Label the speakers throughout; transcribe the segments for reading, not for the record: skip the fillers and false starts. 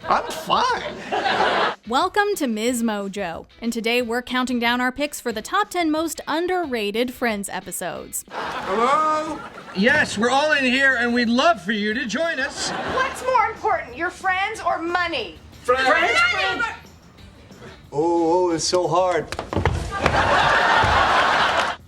Speaker 1: I'm fine.
Speaker 2: Welcome to MsMojo, and today we're counting down our picks for the top 10 most underrated Friends episodes.
Speaker 3: Hello?
Speaker 4: Yes, we're all in here, and we'd love for you to join us.
Speaker 5: What's more important, your friends or money?
Speaker 3: Friends?
Speaker 1: Oh, it's so hard.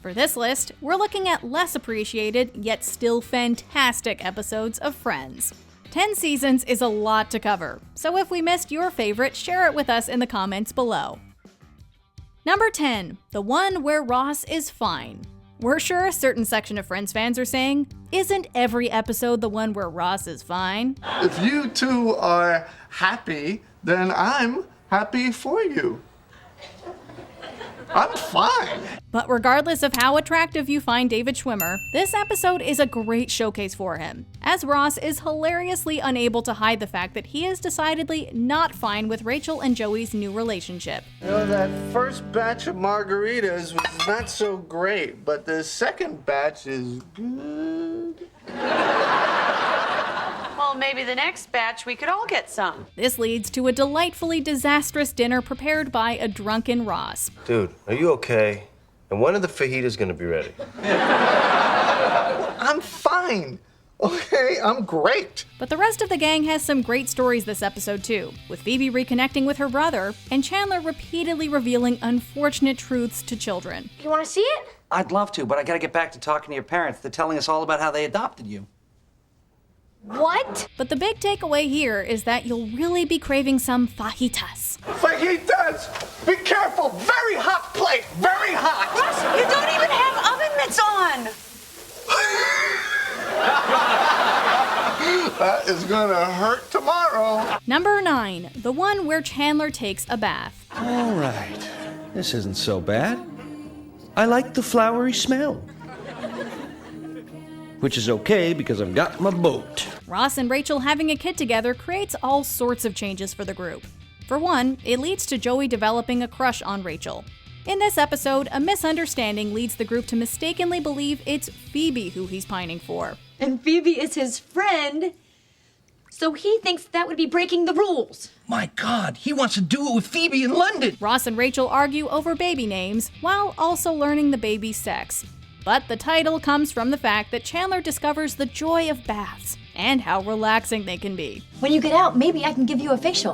Speaker 2: For this list, we're looking at less appreciated, yet still fantastic episodes of Friends. 10 seasons is a lot to cover, so if we missed your favorite, share it with us in the comments below. Number 10, the one where Ross is fine. We're sure a certain section of Friends fans are saying, isn't every episode the one where Ross is fine?
Speaker 1: If you two are happy, then I'm happy for you. I'm fine.
Speaker 2: But regardless of how attractive you find David Schwimmer, this episode is a great showcase for him, as Ross is hilariously unable to hide the fact that he is decidedly not fine with Rachel and Joey's new relationship.
Speaker 1: You know, that first batch of margaritas was not so great, but the second batch is good.
Speaker 5: Well, maybe the next batch we could all get some.
Speaker 2: This leads to a delightfully disastrous dinner prepared by a drunken Ross.
Speaker 6: Dude, are you okay? And when are the fajitas gonna be ready?
Speaker 1: I'm fine. Okay, I'm great.
Speaker 2: But the rest of the gang has some great stories this episode too, with Phoebe reconnecting with her brother and Chandler repeatedly revealing unfortunate truths to children.
Speaker 5: You want to see it?
Speaker 3: I'd love to, but I gotta get back to talking to your parents. They're telling us all about how they adopted you.
Speaker 5: What?
Speaker 2: But the big takeaway here is that you'll really be craving some fajitas.
Speaker 1: Fajitas! Be careful! Very hot plate! Very hot!
Speaker 5: Russ, you don't even have oven mitts on!
Speaker 1: That is gonna hurt tomorrow.
Speaker 2: Number 9, the one where Chandler takes a bath.
Speaker 7: All right, this isn't so bad. I like the flowery smell. Which is okay because I've got my boat.
Speaker 2: Ross and Rachel having a kid together creates all sorts of changes for the group. For one, it leads to Joey developing a crush on Rachel. In this episode, a misunderstanding leads the group to mistakenly believe it's Phoebe who he's pining for.
Speaker 8: And Phoebe is his friend, so he thinks that would be breaking the rules.
Speaker 4: My God, he wants to do it with Phoebe in London.
Speaker 2: Ross and Rachel argue over baby names, while also learning the baby's sex. But the title comes from the fact that Chandler discovers the joy of baths and how relaxing they can be.
Speaker 8: When you get out, maybe I can give you a facial.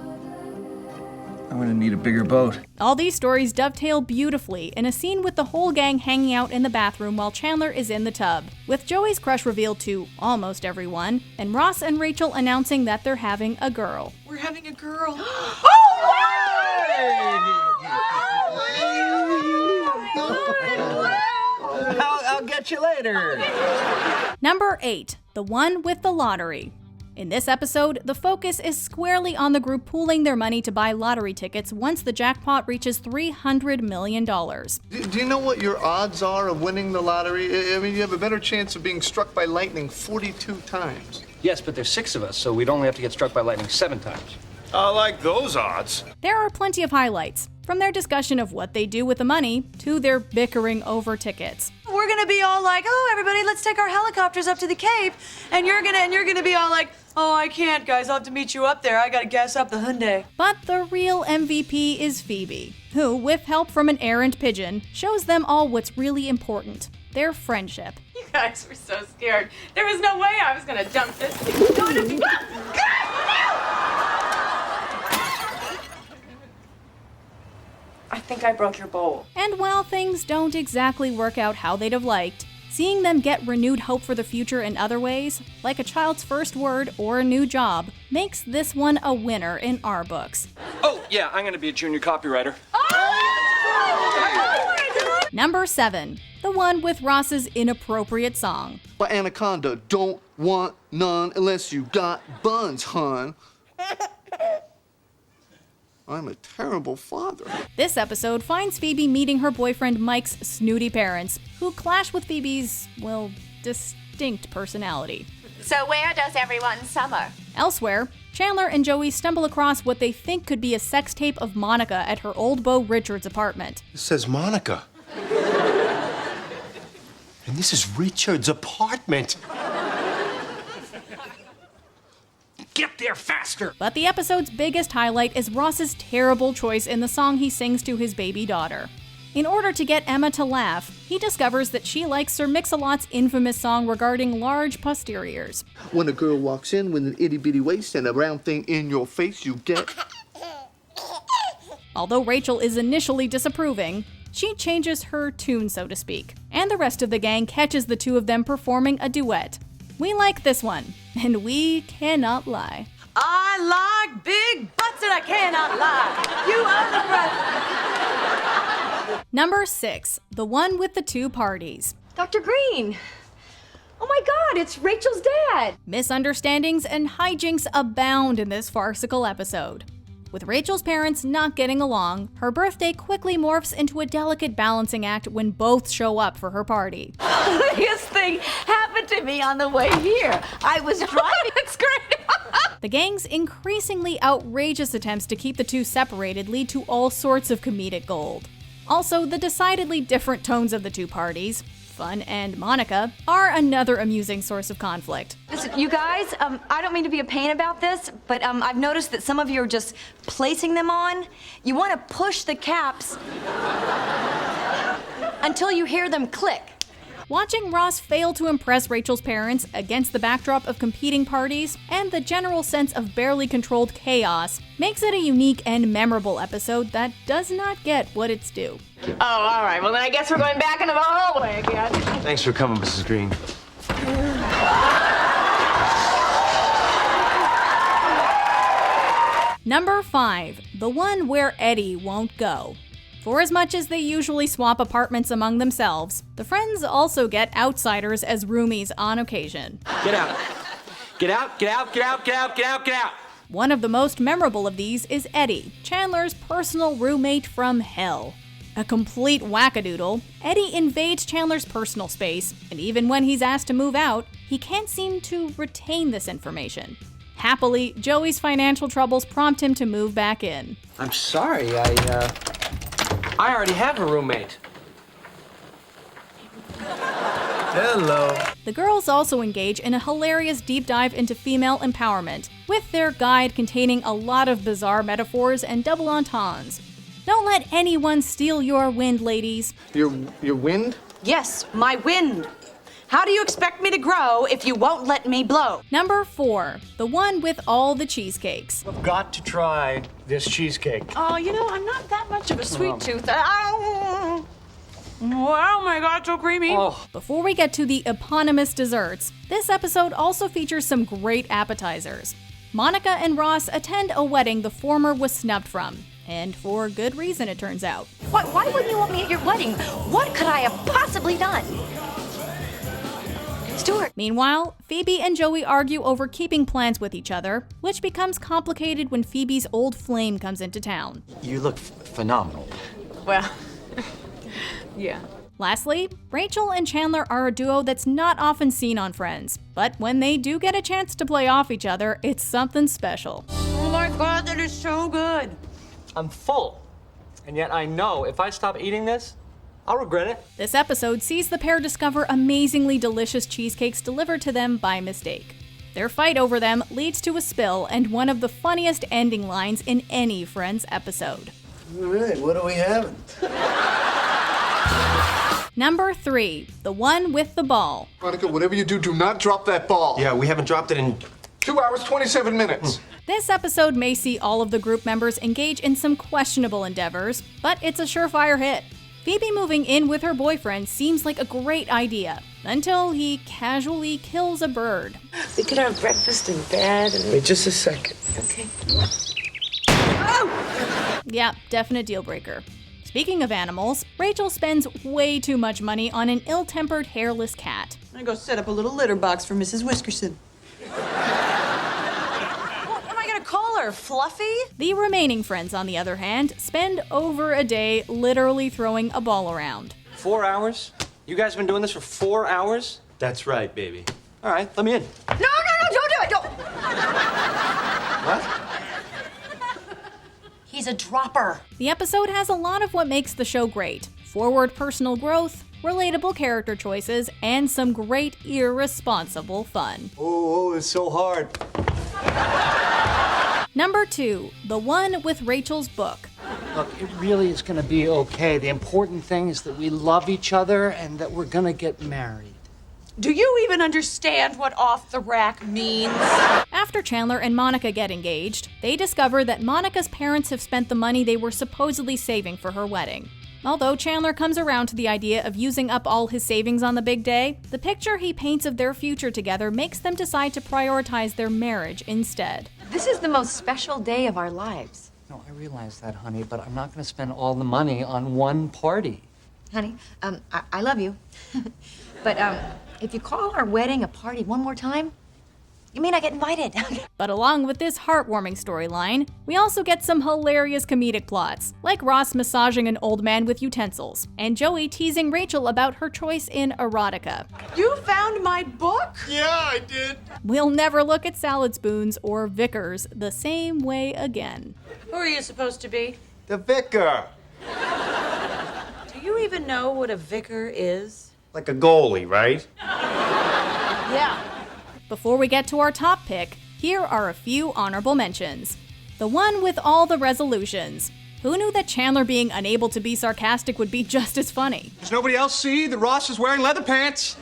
Speaker 4: I'm gonna need a bigger boat.
Speaker 2: All these stories dovetail beautifully in a scene with the whole gang hanging out in the bathroom while Chandler is in the tub, with Joey's crush revealed to almost everyone, and Ross and Rachel announcing that they're having a girl.
Speaker 8: We're having a girl.
Speaker 4: I'll get you later.
Speaker 2: Number 8, the one with the lottery. In this episode, the focus is squarely on the group pooling their money to buy lottery tickets once the jackpot reaches $300 million.
Speaker 1: Do you know what your odds are of winning the lottery? I mean, you have a better chance of being struck by lightning 42 times.
Speaker 3: Yes, but there's 6 of us, so we'd only have to get struck by lightning 7 times.
Speaker 9: I like those odds.
Speaker 2: There are plenty of highlights, from their discussion of what they do with the money to their bickering over tickets.
Speaker 5: We're gonna be all like, oh, everybody, let's take our helicopters up to the Cape. And you're gonna be all like, oh, I can't, guys. I'll have to meet you up there. I gotta gas up the Hyundai.
Speaker 2: But the real MVP is Phoebe, who, with help from an errant pigeon, shows them all what's really important, their friendship.
Speaker 5: You guys were so scared. There was no way I was gonna dump this thing. I think I broke your bowl.
Speaker 2: And while things don't exactly work out how they'd have liked, seeing them get renewed hope for the future in other ways, like a child's first word or a new job, makes this one a winner in our books.
Speaker 3: Oh, yeah, I'm gonna be a junior copywriter.
Speaker 2: Number 7, the one with Ross's inappropriate song.
Speaker 1: But Anaconda, don't want none unless you got buns, hon. I'm a terrible father.
Speaker 2: This episode finds Phoebe meeting her boyfriend Mike's snooty parents, who clash with Phoebe's, well, distinct personality.
Speaker 5: So where does everyone summer?
Speaker 2: Elsewhere, Chandler and Joey stumble across what they think could be a sex tape of Monica at her old beau Richard's apartment.
Speaker 9: It says Monica. And this is Richard's apartment.
Speaker 4: get there faster.
Speaker 2: But the episode's biggest highlight is Ross's terrible choice in the song he sings to his baby daughter. In order to get Emma to laugh, he discovers that she likes Sir Mix-a-Lot's infamous song regarding large posteriors.
Speaker 1: When a girl walks in with an itty-bitty waist and a round thing in your face, you get...
Speaker 2: Although Rachel is initially disapproving, she changes her tune, so to speak, and the rest of the gang catches the two of them performing a duet. We like this one, and we cannot lie.
Speaker 5: I like big butts and I cannot lie. You are the breath.
Speaker 2: Number 6, the one with the two parties.
Speaker 8: Dr. Green. Oh my God, it's Rachel's dad.
Speaker 2: Misunderstandings and hijinks abound in this farcical episode. With Rachel's parents not getting along, her birthday quickly morphs into a delicate balancing act when both show up for her party.
Speaker 10: This thing happened to me on the way here. I was driving. It's great.
Speaker 2: The gang's increasingly outrageous attempts to keep the two separated lead to all sorts of comedic gold. Also, the decidedly different tones of the two parties, Fun and Monica, are another amusing source of conflict.
Speaker 8: Listen, you guys, I don't mean to be a pain about this, but I've noticed that some of you are just placing them on. You want to push the caps until you hear them click.
Speaker 2: Watching Ross fail to impress Rachel's parents against the backdrop of competing parties and the general sense of barely controlled chaos makes it a unique and memorable episode that does not get what it's due.
Speaker 10: Oh, all right. Well, then I guess we're going back into the hallway again.
Speaker 6: Thanks for coming, Mrs. Green.
Speaker 2: Number 5, the one where Eddie won't go. For as much as they usually swap apartments among themselves, the friends also get outsiders as roomies on occasion.
Speaker 3: Get out. Get out, get out, get out, get out, get out, get out.
Speaker 2: One of the most memorable of these is Eddie, Chandler's personal roommate from hell. A complete wackadoodle, Eddie invades Chandler's personal space, and even when he's asked to move out, he can't seem to retain this information. Happily, Joey's financial troubles prompt him to move back in.
Speaker 3: I'm sorry, I already have a roommate.
Speaker 6: Hello.
Speaker 2: The girls also engage in a hilarious deep dive into female empowerment, with their guide containing a lot of bizarre metaphors and double entendres. Don't let anyone steal your wind, ladies.
Speaker 1: Your wind?
Speaker 5: Yes, my wind. How do you expect me to grow if you won't let me blow?
Speaker 2: Number 4, the one with all the cheesecakes.
Speaker 4: I've got to try this cheesecake.
Speaker 5: Oh, you know, I'm not that much of a sweet tooth. Oh my God, so creamy.
Speaker 3: Oh,
Speaker 2: Before we get to the eponymous desserts, this episode also features some great appetizers. Monica and Ross attend a wedding the former was snubbed from, and for good reason it turns out.
Speaker 8: Why wouldn't you want me at your wedding? What could I have possibly done? Stuart.
Speaker 2: Meanwhile, Phoebe and Joey argue over keeping plans with each other, which becomes complicated when Phoebe's old flame comes into town.
Speaker 3: you look phenomenal.
Speaker 10: Well, yeah.
Speaker 2: Lastly, Rachel and Chandler are a duo that's not often seen on Friends, but when they do get a chance to play off each other, it's something special.
Speaker 5: Oh my God, that is so good.
Speaker 11: I'm full, and yet I know if I stop eating this, I'll regret it.
Speaker 2: This episode sees the pair discover amazingly delicious cheesecakes delivered to them by mistake. Their fight over them leads to a spill and one of the funniest ending lines in any Friends episode.
Speaker 1: All right, what are we having?
Speaker 2: Number 3, the one with the ball.
Speaker 1: Monica, whatever you do, do not drop that ball.
Speaker 6: Yeah, we haven't dropped it in
Speaker 1: 2 hours, 27 minutes.
Speaker 2: This episode may see all of the group members engage in some questionable endeavors, but it's a surefire hit. Phoebe moving in with her boyfriend seems like a great idea, until he casually kills a bird.
Speaker 10: We could have breakfast in bed and...
Speaker 6: Wait just a second.
Speaker 10: Okay.
Speaker 2: Yeah, definite deal breaker. Speaking of animals, Rachel spends way too much money on an ill-tempered, hairless cat.
Speaker 5: I'm gonna go set up a little litter box for Mrs. Whiskerson. What am I gonna call her? Fluffy?
Speaker 2: The remaining friends, on the other hand, spend over a day literally throwing a ball around.
Speaker 3: 4 hours? You guys been doing this for 4 hours?
Speaker 6: That's right, baby.
Speaker 3: All right, let me in.
Speaker 8: No, don't do it, don't.
Speaker 3: What?
Speaker 8: He's a dropper.
Speaker 2: The episode has a lot of what makes the show great. Forward personal growth, relatable character choices, and some great irresponsible fun.
Speaker 4: Oh, it's so hard.
Speaker 2: Number 2, the one with Rachel's book.
Speaker 11: Look, it really is going to be okay. The important thing is that we love each other and that we're going to get married.
Speaker 5: Do you even understand what off the rack means?
Speaker 2: After Chandler and Monica get engaged, they discover that Monica's parents have spent the money they were supposedly saving for her wedding. Although Chandler comes around to the idea of using up all his savings on the big day, the picture he paints of their future together makes them decide to prioritize their marriage instead.
Speaker 8: This is the most special day of our lives.
Speaker 11: No, I realize that, honey, but I'm not going to spend all the money on one party.
Speaker 8: Honey, I love you. But, if you call our wedding a party one more time, you may not get invited.
Speaker 2: But along with this heartwarming storyline, we also get some hilarious comedic plots, like Ross massaging an old man with utensils, and Joey teasing Rachel about her choice in erotica.
Speaker 5: You found my book?
Speaker 1: Yeah, I did.
Speaker 2: We'll never look at salad spoons or Vickers the same way again.
Speaker 5: Who are you supposed to be?
Speaker 6: The vicar.
Speaker 5: Do you even know what a vicar is?
Speaker 6: Like a goalie, right?
Speaker 5: Yeah.
Speaker 2: Before we get to our top pick, here are a few honorable mentions. The one with all the resolutions. Who knew that Chandler being unable to be sarcastic would be just as funny?
Speaker 7: Does nobody else see that Ross is wearing leather pants?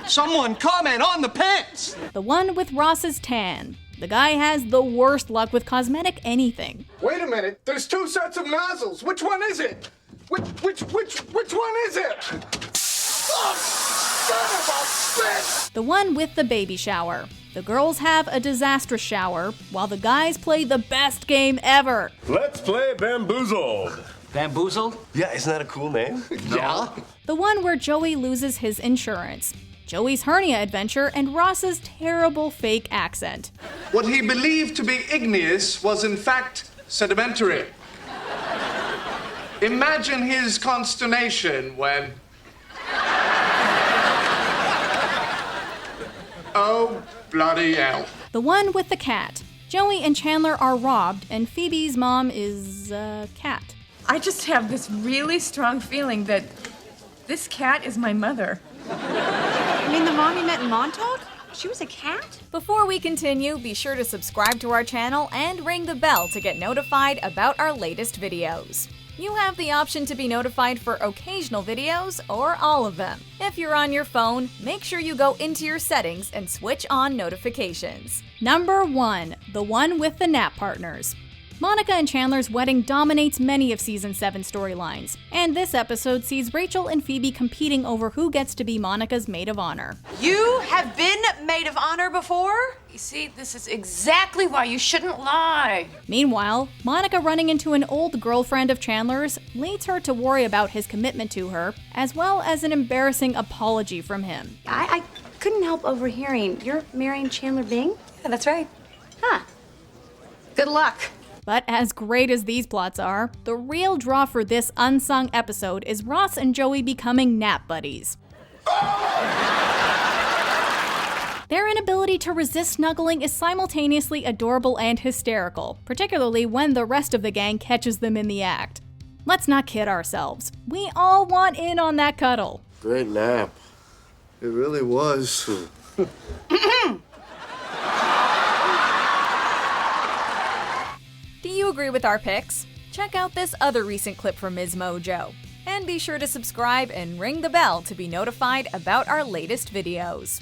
Speaker 7: Someone comment on the pants!
Speaker 2: The one with Ross's tan. The guy has the worst luck with cosmetic anything.
Speaker 1: Wait a minute. There's 2 sets of nozzles. Which one is it? Which one is it? Oh, son of a bitch!
Speaker 2: The one with the baby shower. The girls have a disastrous shower, while the guys play the best game ever.
Speaker 9: Let's play Bamboozled.
Speaker 11: Bamboozled?
Speaker 6: Yeah, isn't that a cool name?
Speaker 1: Yeah.
Speaker 2: The one where Joey loses his insurance. Joey's hernia adventure and Ross's terrible fake accent.
Speaker 12: What he believed to be igneous was in fact sedimentary. Imagine his consternation when... Oh, bloody hell.
Speaker 2: The one with the cat. Joey and Chandler are robbed, and Phoebe's mom is a cat.
Speaker 13: I just have this really strong feeling that this cat is my mother.
Speaker 5: You mean the mom you met in Montauk? She was a cat?
Speaker 2: Before we continue, be sure to subscribe to our channel and ring the bell to get notified about our latest videos. You have the option to be notified for occasional videos or all of them. If you're on your phone, make sure you go into your settings and switch on notifications. Number 1, the one with the nap partners. Monica and Chandler's wedding dominates many of Season 7 storylines, and this episode sees Rachel and Phoebe competing over who gets to be Monica's maid of honor.
Speaker 5: You have been maid of honor before? You see, this is exactly why you shouldn't lie.
Speaker 2: Meanwhile, Monica running into an old girlfriend of Chandler's leads her to worry about his commitment to her, as well as an embarrassing apology from him.
Speaker 8: I couldn't help overhearing. You're marrying Chandler Bing?
Speaker 5: Yeah, that's right.
Speaker 8: Huh. Good luck.
Speaker 2: But as great as these plots are, the real draw for this unsung episode is Ross and Joey becoming nap buddies. Their inability to resist snuggling is simultaneously adorable and hysterical, particularly when the rest of the gang catches them in the act. Let's not kid ourselves. We all want in on that cuddle.
Speaker 1: Great nap. It really was.
Speaker 2: Do you agree with our picks? Check out this other recent clip from MsMojo. And be sure to subscribe and ring the bell to be notified about our latest videos.